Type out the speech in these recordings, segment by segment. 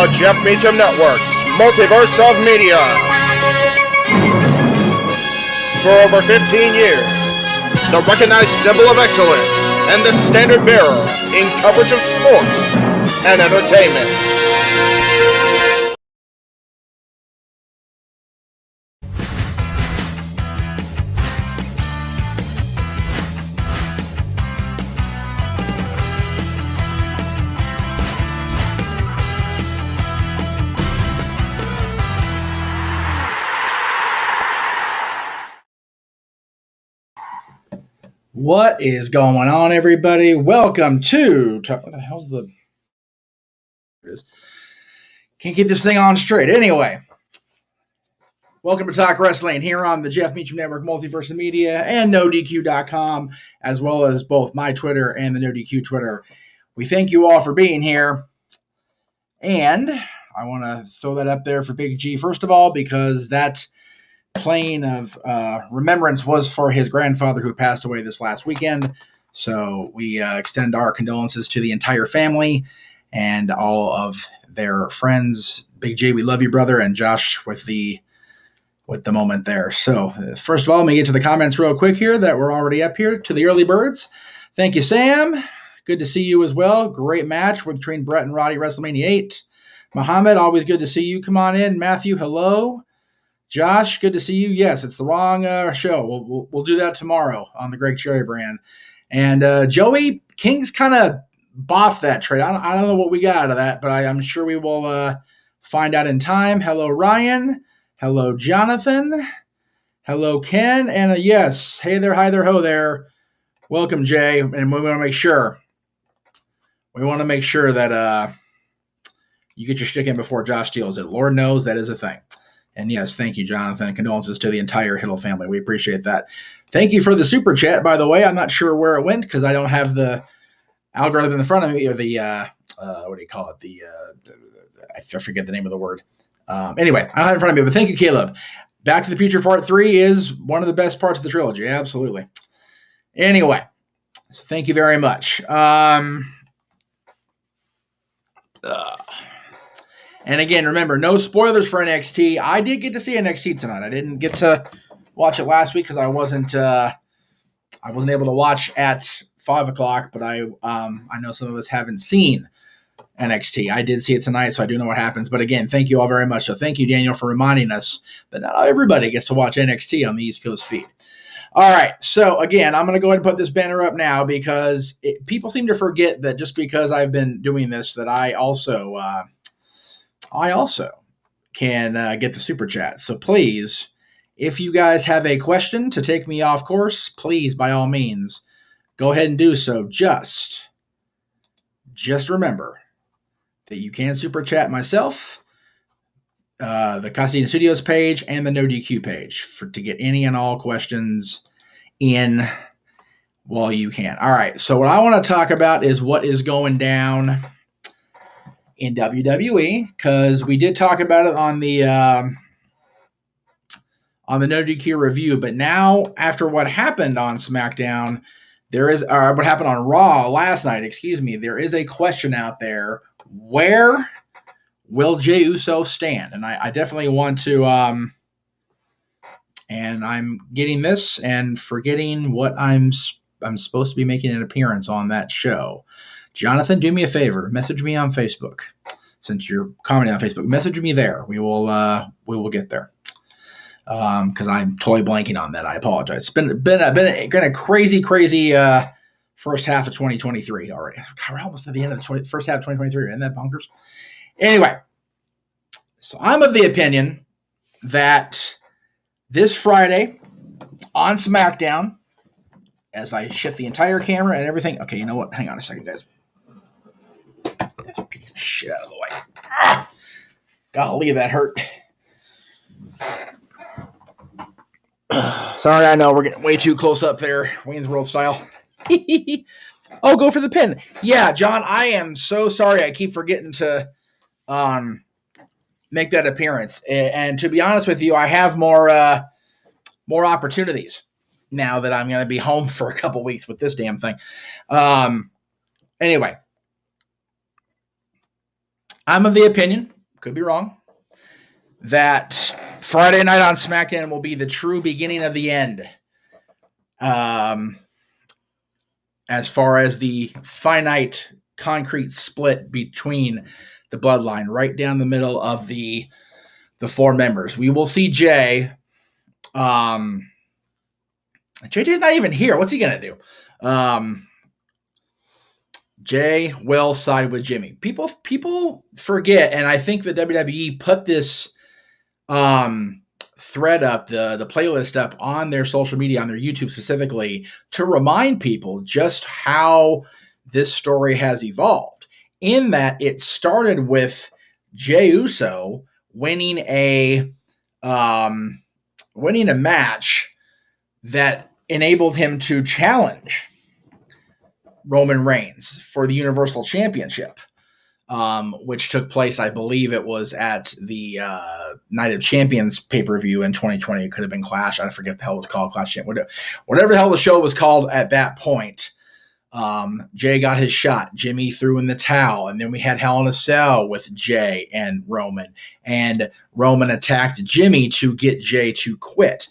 the Jeff Meacham Network's Multiverse of Media. For over 15 years, the recognized symbol of excellence and the standard bearer in coverage of sports and entertainment. What is going on, everybody? Welcome to what the hell's the? Can't keep this thing on straight. Anyway, welcome to Talk Wrestling here on the Jeff Meacham Network, Multiverse of Media, and NoDQ.com, as well as both my Twitter and the NoDQ Twitter. We thank you all for being here, and I want to throw that up there for Big G first of all because that playing of remembrance was for his grandfather who passed away this last weekend. So we extend our condolences to the entire family and all of their friends. Big J, we love you, brother, and Josh with the moment there. So first of all, let me get to the comments real quick here that we're already up here to the early birds. Thank you, Sam. Good to see you as well. Great match between Brett and Roddy, WrestleMania 8. Muhammad, always good to see you. Come on in. Matthew, hello. Josh, good to see you. Yes, it's the wrong show. We'll do that tomorrow on the Greg Cherry brand. And Joey, King's kind of boffed that trade. I don't know what we got out of that, but I'm sure we will find out in time. Hello, Ryan. Hello, Jonathan. Hello, Ken. And yes, hey there, hi there, ho there. Welcome, Jay. And we want to make sure that you get your stick in before Josh steals it. Lord knows that is a thing. And yes, thank you, Jonathan. Condolences to the entire Hiddle family. We appreciate that. Thank you for the super chat, by the way. I'm not sure where it went because I don't have the algorithm in front of me or the, what do you call it? I forget the name of the word. Anyway, I don't have it in front of me, but thank you, Caleb. Back to the Future Part 3 is one of the best parts of the trilogy. Absolutely. Anyway, so thank you very much. And again, remember, no spoilers for NXT. I did get to see NXT tonight. I didn't get to watch it last week because I wasn't able to watch at 5 o'clock. But I know some of us haven't seen NXT. I did see it tonight, so I do know what happens. But again, thank you all very much. So thank you, Daniel, for reminding us that not everybody gets to watch NXT on the East Coast feed. All right, so again, I'm going to go ahead and put this banner up now because people seem to forget that just because I've been doing this that I also can get the super chat. So please, if you guys have a question to take me off course, please, by all means, go ahead and do so. Just remember that you can super chat myself, the Castine Studios page, and the No DQ page to get any and all questions in while you can. All right, so what I want to talk about is what is going down in WWE, because we did talk about it on the No DQ review, but now after what happened on SmackDown, what happened on Raw last night, there is a question out there: where will Jey Uso stand? And I definitely want to, and I'm getting this and forgetting what I'm supposed to be making an appearance on that show. Jonathan, do me a favor. Message me on Facebook. Since you're commenting on Facebook, message me there. We will get there. Because I'm totally blanking on that. I apologize. It's been a crazy first half of 2023 already. God, we're almost at the end of the first half of 2023. Isn't that bonkers? Anyway, so I'm of the opinion that this Friday on SmackDown, as I shift the entire camera and everything. Okay, you know what? Hang on a second, guys. That's a piece of shit out of the way. Golly, that hurt. Sorry, I know we're getting way too close up there, Wayne's World style. Oh, go for the pin. Yeah, John, I am so sorry. I keep forgetting to make that appearance. And to be honest with you, I have more opportunities now that I'm going to be home for a couple weeks with this damn thing. Anyway, I'm of the opinion, could be wrong, that Friday night on SmackDown will be the true beginning of the end. As far as the finite concrete split between the bloodline, right down the middle of the four members. We will see Jay. JJ's not even here. What's he gonna do? Jay will side with Jimmy. People forget, and I think the WWE put this thread up, the playlist up on their social media, on their YouTube specifically, to remind people just how this story has evolved. In that it started with Jey Uso winning a match that enabled him to challenge Roman Reigns for the Universal Championship, which took place, I believe it was at the Night of Champions pay-per-view in 2020. It could have been Clash. I forget the hell it was called. Clash Champions. Whatever the hell the show was called at that point. Jay got his shot. Jimmy threw in the towel. And then we had Hell in a Cell with Jay and Roman. And Roman attacked Jimmy to get Jay to quit.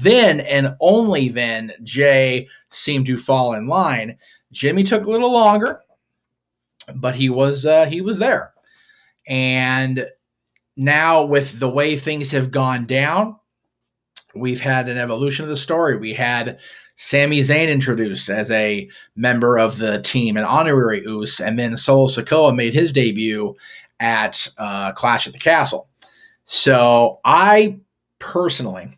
Then and only then Jay seemed to fall in line. Jimmy took a little longer, but he was there. And now with the way things have gone down, we've had an evolution of the story. We had Sami Zayn introduced as a member of the team, an honorary Uso, and then Solo Sikoa made his debut at Clash at the Castle. So I personally,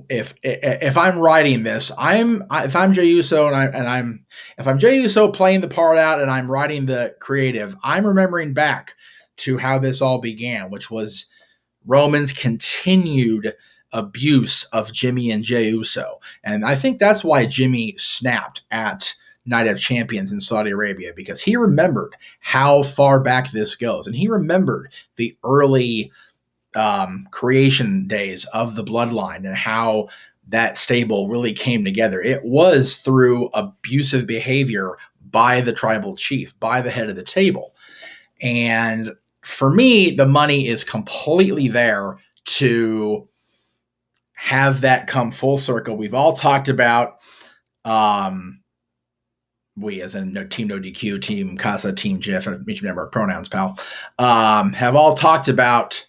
if I'm writing this, if I'm Jey Uso if I'm Jey Uso playing the part out and I'm writing the creative, I'm remembering back to how this all began, which was Roman's continued abuse of Jimmy and Jey Uso. And I think that's why Jimmy snapped at Night of Champions in Saudi Arabia, because he remembered how far back this goes. And he remembered the early creation days of the bloodline and how that stable really came together. It was through abusive behavior by the tribal chief, by the head of the table. And for me, the money is completely there to have that come full circle. We've all talked about, we as in Team No DQ, Team Casa, Team Jeff, Meacham never pronouns, pal, have all talked about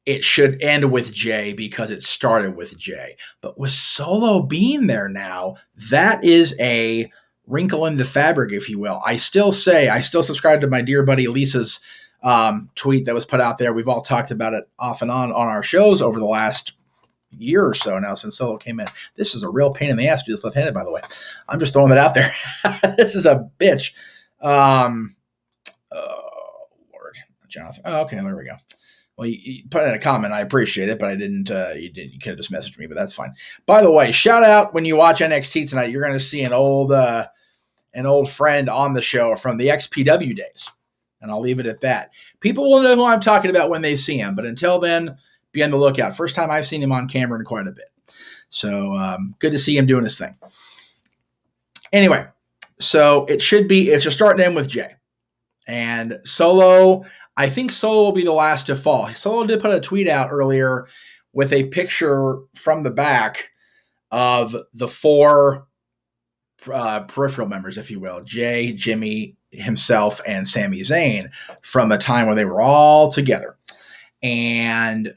it should end with Jay because it started with Jay. But with Solo being there now, that is a wrinkle in the fabric, if you will. I still subscribe to my dear buddy Lisa's tweet that was put out there. We've all talked about it off and on our shows over the last year or so now since Solo came in. This is a real pain in the ass to do this left-handed, by the way. I'm just throwing that out there. This is a bitch. Oh, Lord. Jonathan. Oh, okay, there we go. Well, you put in a comment. I appreciate it, but I didn't. You could have just messaged me, but that's fine. By the way, shout out when you watch NXT tonight. You're going to see an old friend on the show from the XPW days, and I'll leave it at that. People will know who I'm talking about when they see him, but until then, be on the lookout. First time I've seen him on camera in quite a bit, so good to see him doing his thing. Anyway, so it's just starting to end with Jay and Solo. I think Solo will be the last to fall. Solo did put a tweet out earlier with a picture from the back of the four peripheral members, if you will, Jay, Jimmy, himself, and Sami Zayn, from a time where they were all together. And it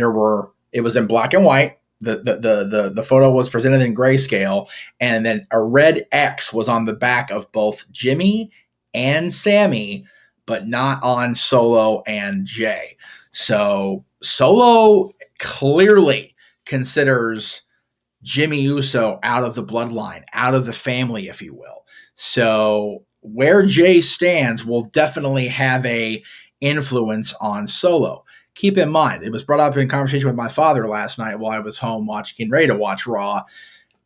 was in black and white. The photo was presented in grayscale, and then a red X was on the back of both Jimmy and Sami, but not on Solo and Jay. So Solo clearly considers Jimmy Uso out of the bloodline, out of the family, if you will. So where Jay stands will definitely have a influence on Solo. Keep in mind, it was brought up in conversation with my father last night while I was home getting ready to watch Raw.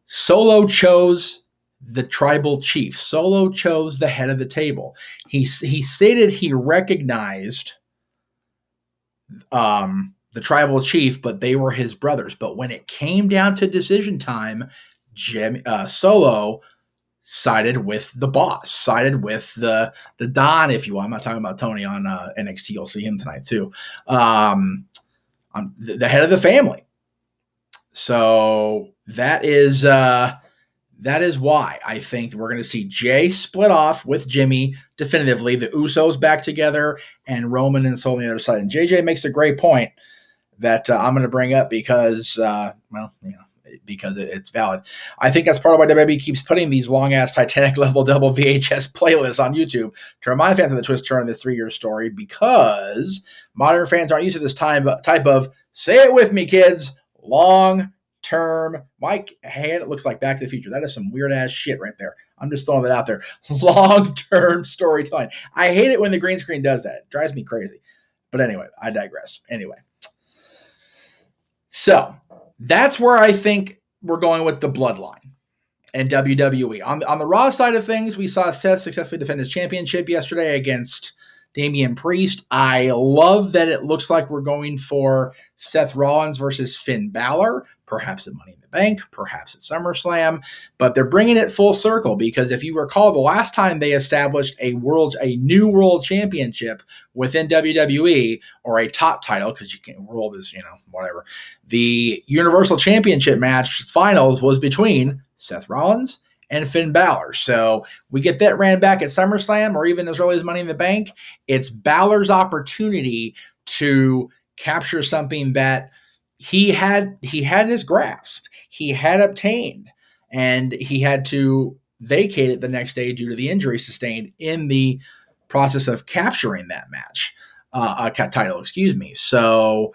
Solo chose the tribal chief. Solo chose the head of the table. He stated he recognized the tribal chief, but they were his brothers. But when it came down to decision time, Solo sided with the boss, sided with the Don, if you will. I'm not talking about Tony on NXT. You'll see him tonight too. The head of the family. So that is why I think we're going to see Jay split off with Jimmy definitively, the Usos back together, and Roman and Soul on the other side. And JJ makes a great point that I'm going to bring up because, because it's valid. I think that's part of why WWE keeps putting these long-ass Titanic-level double VHS playlists on YouTube to remind fans of the twist turn of this 3-year story, because modern fans aren't used to this type of, say it with me, kids, long-term. Mike hand, it looks like Back to the Future. That is some weird-ass shit right there. I'm just throwing that out there. Long-term storytelling. I hate it when the green screen does that. It drives me crazy. But anyway, I digress. Anyway. So that's where I think we're going with the bloodline and WWE. On the Raw side of things, we saw Seth successfully defend his championship yesterday against Damian Priest. I love that it looks like we're going for Seth Rollins versus Finn Balor, perhaps at Money in the Bank, perhaps at SummerSlam, but they're bringing it full circle, because if you recall, the last time they established a new world championship within WWE, or a top title, because you can't, world is, whatever, the Universal Championship match finals was between Seth Rollins and Finn Balor. So we get that ran back at SummerSlam, or even as early as Money in the Bank. It's Balor's opportunity to capture something that he had in his grasp, he had obtained, and he had to vacate it the next day due to the injury sustained in the process of capturing that title. So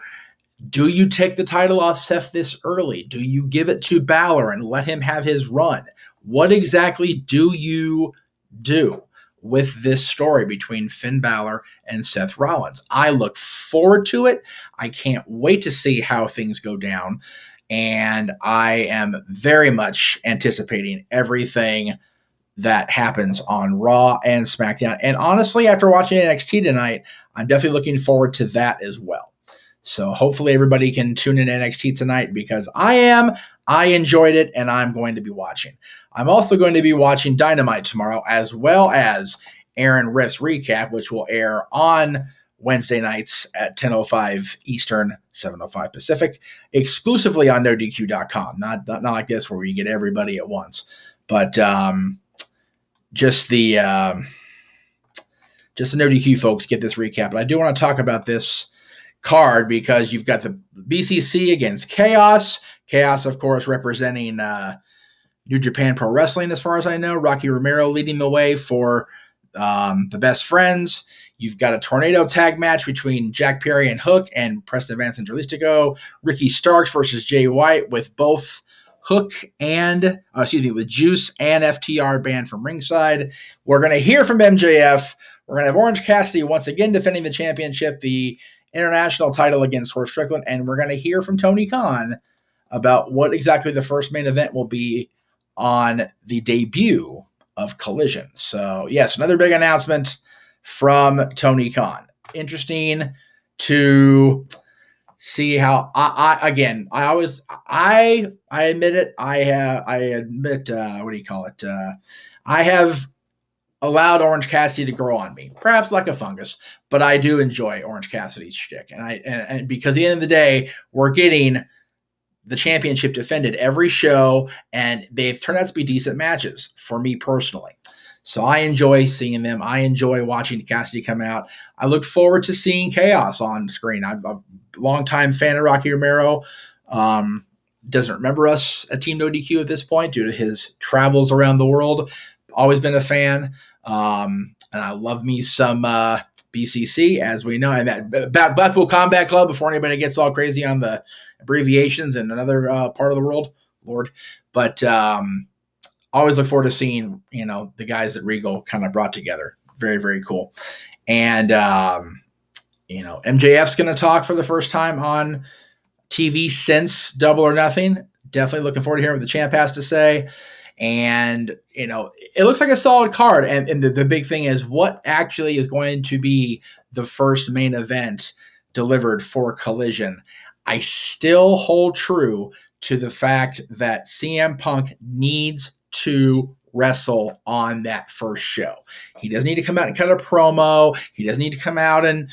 do you take the title off Seth this early? Do you give it to Balor and let him have his run? What exactly do you do with this story between Finn Balor and Seth Rollins? I look forward to it. I can't wait to see how things go down. And I am very much anticipating everything that happens on Raw and SmackDown. And honestly, after watching NXT tonight, I'm definitely looking forward to that as well. So hopefully everybody can tune in NXT tonight, because I am. I enjoyed it, and I'm going to be watching. I'm also going to be watching Dynamite tomorrow, as well as Aaron Riff's recap, which will air on Wednesday nights at 10:05 Eastern, 7:05 Pacific, exclusively on NoDQ.com. Not like this where we get everybody at once, but just the NoDQ folks get this recap. But I do want to talk about this card, because you've got the BCC against Chaos. Chaos, of course, representing New Japan Pro Wrestling, as far as I know. Rocky Romero leading the way for the Best Friends. You've got a tornado tag match between Jack Perry and Hook and Preston Vance and Jalisco. Ricky Starks versus Jay White, with both Hook and, with Juice and FTR banned from ringside. We're going to hear from MJF. We're going to have Orange Cassidy once again defending the championship, the international title against Swerve Strickland, and we're going to hear from Tony Khan about what exactly the first main event will be on the debut of Collision. So, yes, another big announcement from Tony Khan. Interesting to see how I admit it. I have allowed Orange Cassidy to grow on me, perhaps like a fungus, but I do enjoy Orange Cassidy's shtick, and because at the end of the day, we're getting the championship defended every show, and they've turned out to be decent matches for me personally. So I enjoy seeing them. I enjoy watching Cassidy come out. I look forward to seeing Chaos on screen. I'm a longtime fan of Rocky Romero. Doesn't remember us at Team No DQ at this point due to his travels around the world. Always been a fan. And I love me some BCC, as we know. And that Blackpool Combat Club, before anybody gets all crazy on the abbreviations in another part of the world, Lord. But always look forward to seeing, the guys that Regal kind of brought together. Very, very cool. And, MJF's going to talk for the first time on TV since Double or Nothing. Definitely looking forward to hearing what the champ has to say. And, it looks like a solid card. And the big thing is, what actually is going to be the first main event delivered for Collision? I still hold true to the fact that CM Punk needs to wrestle on that first show. He doesn't need to come out and cut a promo. He doesn't need to come out and,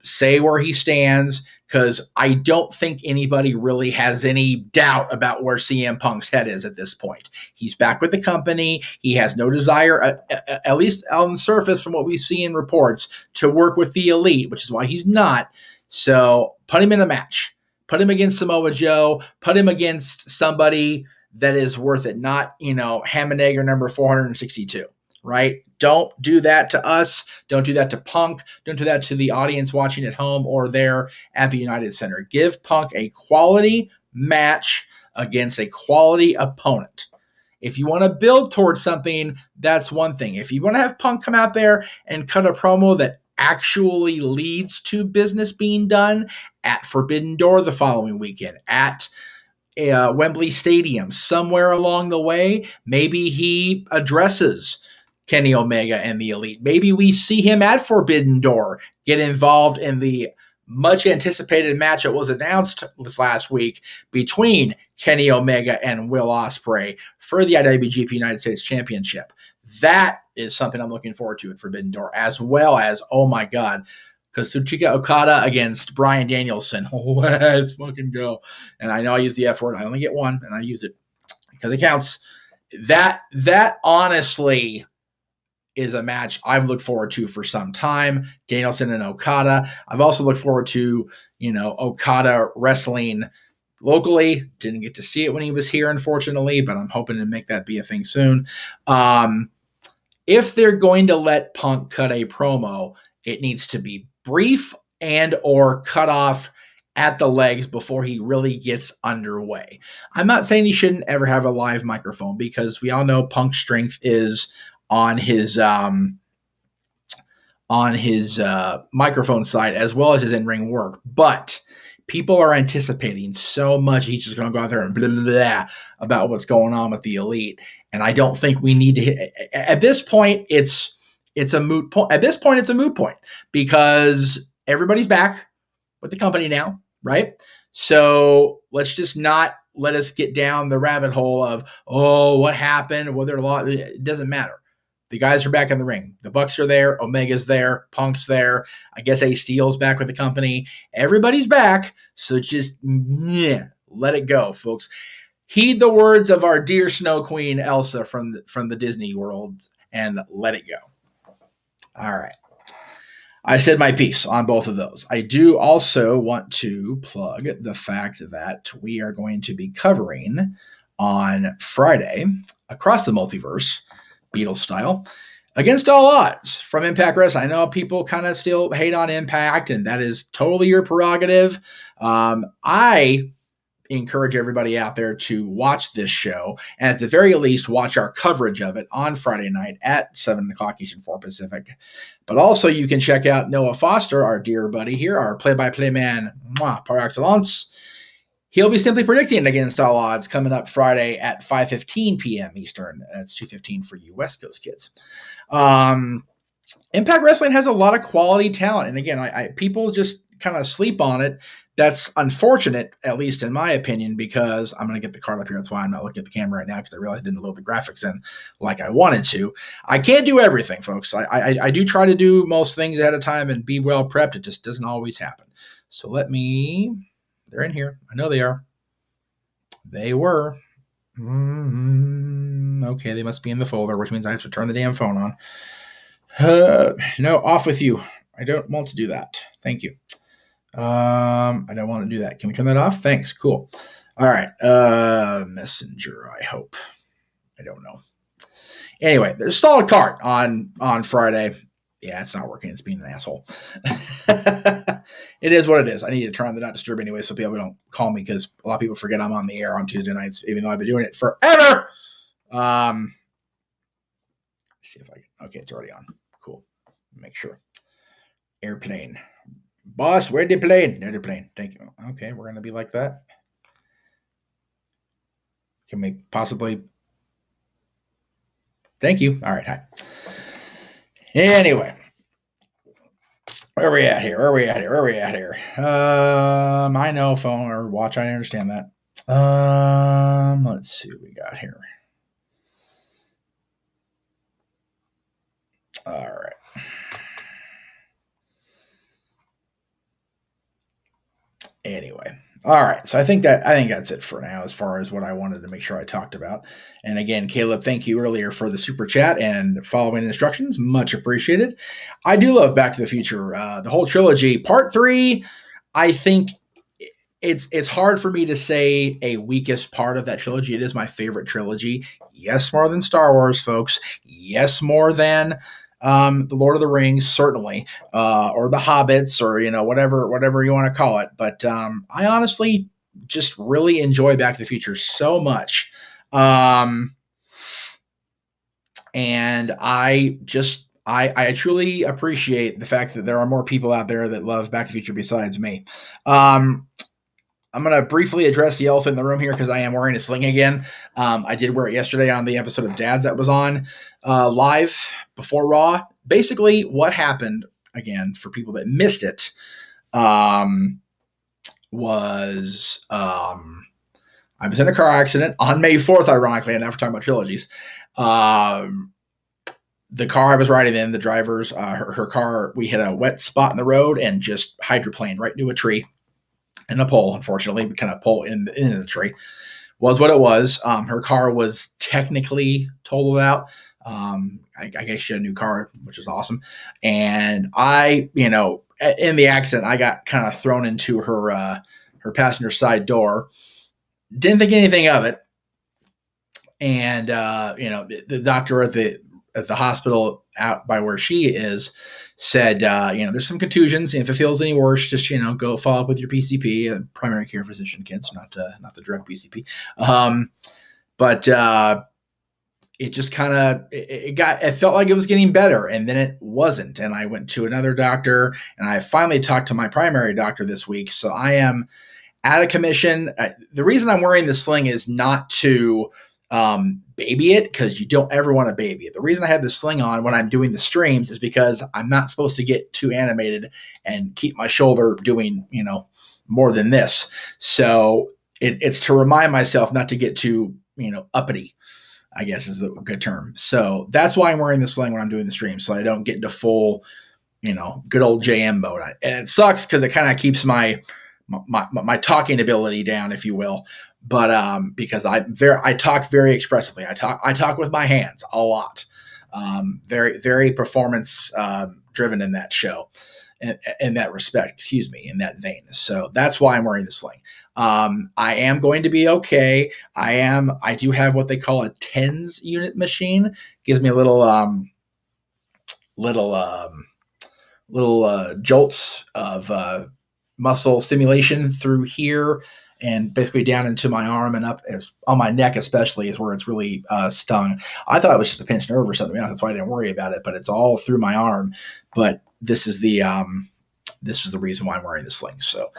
say where he stands, because I don't think anybody really has any doubt about where CM Punk's head is at this point. He's back with the company. He has no desire, at least on the surface from what we see in reports, to work with the Elite, which is why he's not. So put him in a match. Put him against Samoa Joe. Put him against somebody that is worth it, not, ham and egg or number 462, right? Don't do that to us. Don't do that to Punk. Don't do that to the audience watching at home or there at the United Center. Give Punk a quality match against a quality opponent. If you want to build towards something, that's one thing. If you want to have Punk come out there and cut a promo that actually leads to business being done at Forbidden Door the following weekend, at Wembley Stadium, somewhere along the way, maybe he addresses Kenny Omega and the Elite. Maybe we see him at Forbidden Door get involved in the much anticipated match that was announced this last week between Kenny Omega and Will Ospreay for the IWGP United States Championship. That is something I'm looking forward to at Forbidden Door, as well as, oh my God, Kazuchika Okada against Bryan Danielson. Let's fucking go. And I know I use the F word. I only get one, and I use it because it counts. That honestly is a match I've looked forward to for some time. Danielson and Okada. I've also looked forward to, Okada wrestling locally. Didn't get to see it when he was here, unfortunately, but I'm hoping to make that be a thing soon. If they're going to let Punk cut a promo, it needs to be brief and or cut off at the legs before he really gets underway. I'm not saying he shouldn't ever have a live microphone, because we all know Punk's strength is on his microphone side as well as his in-ring work. But people are anticipating so much he's just going to go out there and blah, blah, blah about what's going on with the Elite. And I don't think we need to hit. At this point, it's a moot point. At this point, it's a moot point because everybody's back with the company now, right? So let's just not let us get down the rabbit hole of, oh, what happened? Well, it doesn't matter. The guys are back in the ring. The Bucks are there. Omega's there. Punk's there. I guess Ace Steel's back with the company. Everybody's back. So just let it go, folks. Heed the words of our dear Snow Queen Elsa from the Disney world and let it go. All right. I said my piece on both of those. I do also want to plug the fact that we are going to be covering on Friday across the multiverse, Beatles style, Against All Odds from Impact Wrestling. I know people kind of still hate on Impact, and that is totally your prerogative. I encourage everybody out there to watch this show, and at the very least, watch our coverage of it on Friday night at 7 o'clock Eastern, 4 Pacific. But also, you can check out Noah Foster, our dear buddy here, our play-by-play man par excellence. He'll be simply predicting Against All Odds coming up Friday at 5:15 p.m. Eastern. That's 2:15 for you West Coast kids. Impact Wrestling has a lot of quality talent, and again, people just kind of sleep on it. That's unfortunate, at least in my opinion, because I'm going to get the card up here. That's why I'm not looking at the camera right now, because I realized I didn't load the graphics in like I wanted to. I can't do everything, folks. I do try to do most things ahead of time and be well prepped. It just doesn't always happen. So they're in here. I know they are. They were. Okay, they must be in the folder, which means I have to turn the damn phone on. No, off with you. I don't want to do that. Thank you. I don't want to do that. Can we turn that off? Thanks. Cool. All right. Messenger, I hope. I don't know. Anyway, there's a solid card on Friday. Yeah, it's not working. It's being an asshole. It is what it is. I need to turn on the not disturb anyway so people don't call me, because a lot of people forget I'm on the air on Tuesday nights, even though I've been doing it forever. Let's see if I can. Okay, it's already on. Cool. Make sure. Airplane. Boss, where'd the plane? There's the plane. Thank you. Okay, we're going to be like that. Can we possibly... Thank you. All right, hi. Anyway. Where are we at here? I know, phone or watch, I understand that. Let's see what we got here. All right. Anyway. All right. So I think that's it for now as far as what I wanted to make sure I talked about. And again, Caleb, thank you earlier for the super chat and following instructions. Much appreciated. I do love Back to the Future. The whole trilogy. Part 3, I think it's hard for me to say a weakest part of that trilogy. It is my favorite trilogy. Yes, more than Star Wars, folks. Yes, more than the Lord of the Rings, certainly, or the Hobbits, or whatever you want to call it. But I honestly just really enjoy Back to the Future so much, and I truly appreciate the fact that there are more people out there that love Back to the Future besides me. I'm going to briefly address the elephant in the room here because I am wearing a sling again. I did wear it yesterday on the episode of Dads that was on live before Raw. Basically, what happened, again, for people that missed it, was I was in a car accident on May 4th, ironically, and now we're talking about trilogies. The car I was riding in, the driver's, her car, we hit a wet spot in the road and just hydroplaned right into a tree. And a pole, unfortunately, we kind of pull in the tree, was what it was. Her car was technically totaled out. I guess she had a new car, which is awesome. And in the accident, I got kind of thrown into her passenger side door. Didn't think anything of it. And the doctor at the hospital out by where she is said, there's some contusions. If it feels any worse, just, go follow up with your PCP, primary care physician, kids, not the drug PCP. But it just kind of, it felt like it was getting better, and then it wasn't. And I went to another doctor, and I finally talked to my primary doctor this week. So I am out of commission. The reason I'm wearing the sling is not to baby it, because you don't ever want to baby it. The reason I have the sling on when I'm doing the streams is because I'm not supposed to get too animated and keep my shoulder doing, more than this. So it's to remind myself not to get too, uppity, I guess is the good term. So that's why I'm wearing the sling when I'm doing the stream, so I don't get into full, good old JM mode. And it sucks because it kind of keeps my talking ability down, if you will. But because I talk very expressively, I talk with my hands a lot, very very performance driven in that show, in that respect. Excuse me, in that vein. So that's why I'm wearing the sling. I am going to be okay. I do have what they call a TENS unit machine. Gives me a little jolts of muscle stimulation through here and basically down into my arm and up on my neck, especially, is where it's really stung. I thought it was just a pinched nerve or something. That's why I didn't worry about it, but it's all through my arm. But this is the reason why I'm wearing the sling. So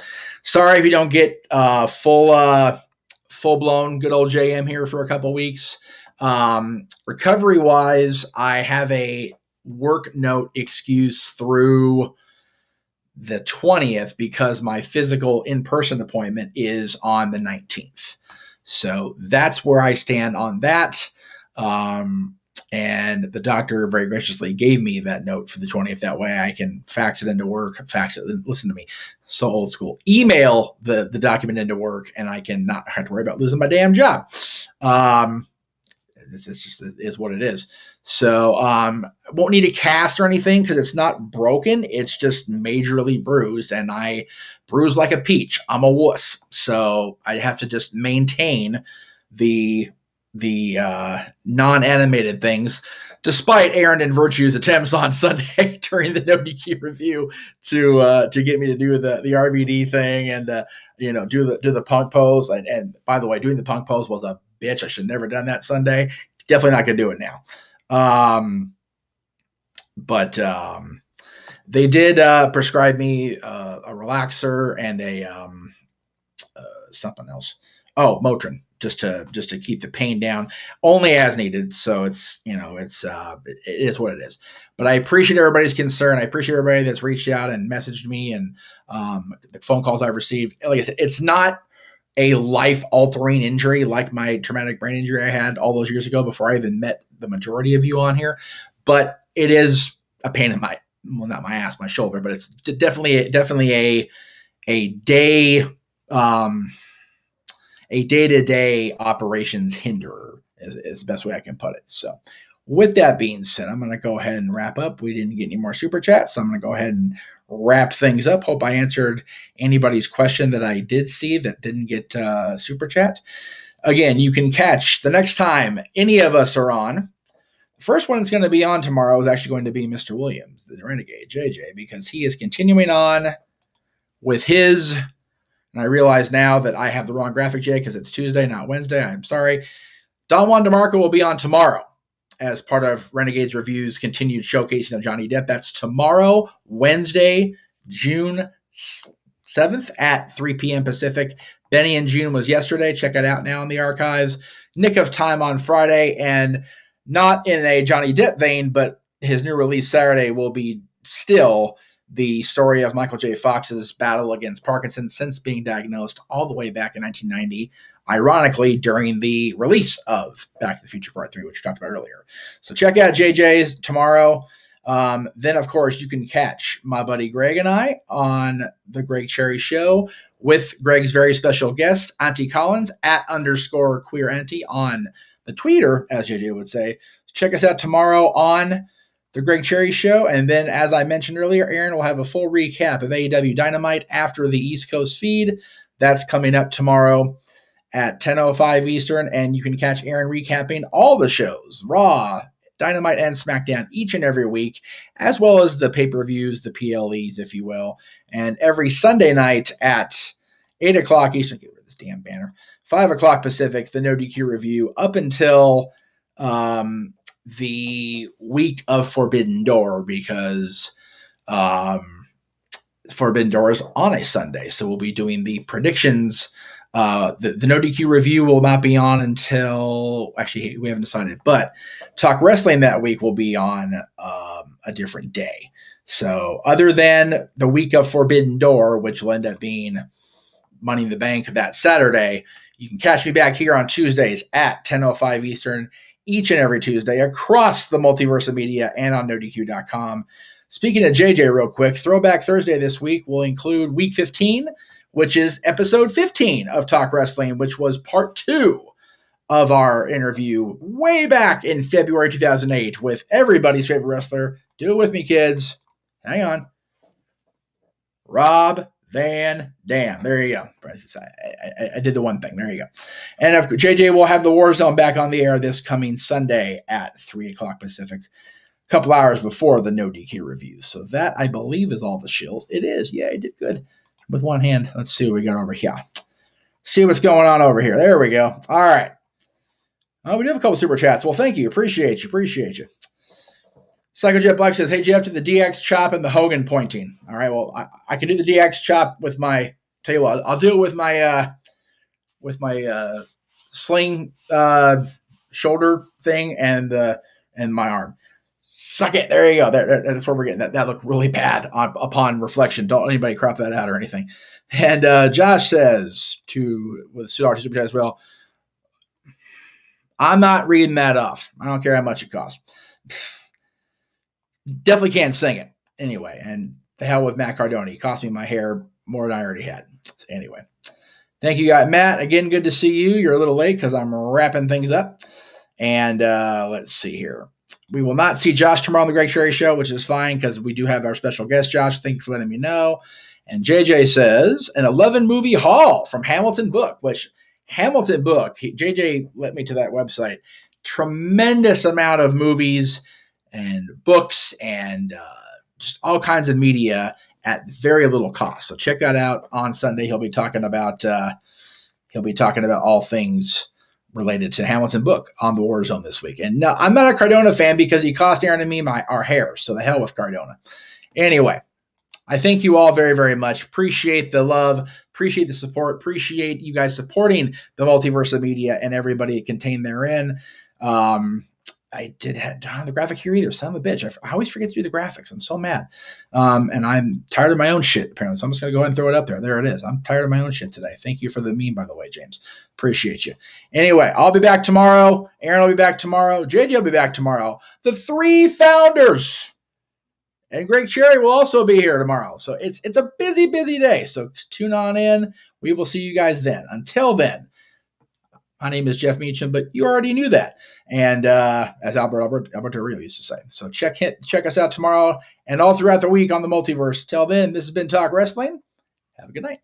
sorry if you don't get full blown good old JM here for a couple weeks. Recovery wise, I have a work note excuse through the 20th because my physical in-person appointment is on the 19th. So that's where I stand on that. And the doctor very graciously gave me that note for the 20th. That way I can fax it into work, listen to me, so old school, email the document into work, and I can not have to worry about losing my damn job. It's just is what it is. So won't need a cast or anything because it's not broken. It's just majorly bruised, and I bruise like a peach. I'm a wuss. So I have to just maintain the non-animated things, despite Aaron and Virtue's attempts on Sunday during the No DQ review to get me to do the RVD thing and do the punk pose. And by the way, doing the punk pose was a bitch. I should have never done that Sunday. Definitely not gonna do it now. But they did prescribe me a relaxer and a something else. Oh, Motrin, just to keep the pain down, only as needed. So it is what it is. But I appreciate everybody's concern. I appreciate everybody that's reached out and messaged me, and the phone calls I've received. Like I said, it's not a life-altering injury like my traumatic brain injury I had all those years ago before I even met the majority of you on here. But it is a pain in my, well, not my ass, my shoulder, but it's definitely a day, a day-to-day operations hinderer is the best way I can put it. So with that being said, I'm going to go ahead and wrap up. We didn't get any more super chats, so I'm going to go ahead and wrap things up. Hope I answered anybody's question that I did see that didn't get super chat. Again, you can catch the next time any of us are on. The first one that's going to be on tomorrow is actually going to be Mr. Williams, the Renegade, JJ, because he is continuing on with his, and I realize now that I have the wrong graphic, Jay, because it's Tuesday, not Wednesday. I'm sorry. Don Juan DeMarco will be on tomorrow as part of Renegades Review's continued showcasing of Johnny Depp. That's tomorrow, Wednesday, June 7th at 3 p.m. Pacific. Benny in June was yesterday. Check it out now in the archives. Nick of Time on Friday, and not in a Johnny Depp vein, but his new release Saturday will be still the story of Michael J. Fox's battle against Parkinson's since being diagnosed all the way back in 1990, ironically during the release of Back to the Future Part 3, which we talked about earlier. So check out JJ's tomorrow. Then, of course, you can catch my buddy Greg and I on the Greg Cherry Show with Greg's very special guest, Auntie Collins, @_queer auntie on the Twitter, as JJ would say. Check us out tomorrow on the Greg Cherry Show. And then, as I mentioned earlier, Aaron will have a full recap of AEW Dynamite after the East Coast feed. That's coming up tomorrow at 10:05 Eastern. And you can catch Aaron recapping all the shows, Raw, Dynamite, and SmackDown each and every week, as well as the pay-per-views, the PLEs, if you will. And every Sunday night at 8 o'clock Eastern, get rid of this damn banner, 5 o'clock Pacific, the No DQ review up until the week of Forbidden Door, because Forbidden Door is on a Sunday. So we'll be doing the predictions. The No DQ review will not be on until, actually, we haven't decided, but Talk Wrestling that week will be on a different day. So other than the week of Forbidden Door, which will end up being Money in the Bank that Saturday, you can catch me back here on Tuesdays at 10:05 Eastern each and every Tuesday across the Multiverse of Media and on NoDQ.com. Speaking of JJ real quick, Throwback Thursday this week will include week 15, which is episode 15 of Talk Wrestling, which was part 2 of our interview way back in February 2008 with everybody's favorite wrestler. Do it with me, kids. Hang on. Rob Van Dam. There you go. I did the one thing. There you go. And JJ will have the War Zone back on the air this coming Sunday at 3 o'clock Pacific, a couple hours before the No DQ review. So that, I believe, is all the shills. It is. Yeah, I did good with one hand. Let's see what we got over here. See what's going on over here. There we go. All right. Oh, we do have a couple super chats. Well, thank you. Appreciate you. Psychojet Black says, hey, Jeff, to the DX chop and the Hogan pointing. All right, well, I can do the DX chop with my, tell you what, I'll do it with my sling shoulder thing and my arm. Suck it. There you go. That's where we're getting that. That looked really bad upon reflection. Don't anybody crop that out or anything. And Josh says, with $2 super chat as well, I'm not reading that off. I don't care how much it costs. Definitely can't sing it anyway. And the hell with Matt Cardona. He cost me my hair more than I already had. So anyway, thank you, guys. Matt, again, good to see you. You're a little late because I'm wrapping things up. And let's see here. We will not see Josh tomorrow on the Greg Cherry Show, which is fine because we do have our special guest, Josh. Thank you for letting me know. And JJ says, an 11-movie haul from Hamilton Book, which Hamilton Book, JJ led me to that website. Tremendous amount of movies and books and just all kinds of media at very little cost. So check that out on Sunday. He'll be talking about all things related to Hamilton Book on the War Zone this week. And no, I'm not a Cardona fan because he cost Aaron and me our hair. So the hell with Cardona. Anyway, I thank you all very, very much. Appreciate the love. Appreciate the support. Appreciate you guys supporting the Multiverse of Media and everybody contained therein. I did have the graphic here either. Son of a bitch. I always forget to do the graphics. I'm so mad. And I'm tired of my own shit, apparently. So I'm just going to go ahead and throw it up there. There it is. I'm tired of my own shit today. Thank you for the meme, by the way, James. Appreciate you. Anyway, I'll be back tomorrow. Aaron will be back tomorrow. JJ will be back tomorrow. The 3 founders. And Greg Cherry will also be here tomorrow. So it's a busy, busy day. So tune on in. We will see you guys then. Until then, my name is Jeff Meacham, but you already knew that. And as Albert Aurelio used to say. So check us out tomorrow and all throughout the week on the Multiverse. Till then, this has been Talk Wrestling. Have a good night.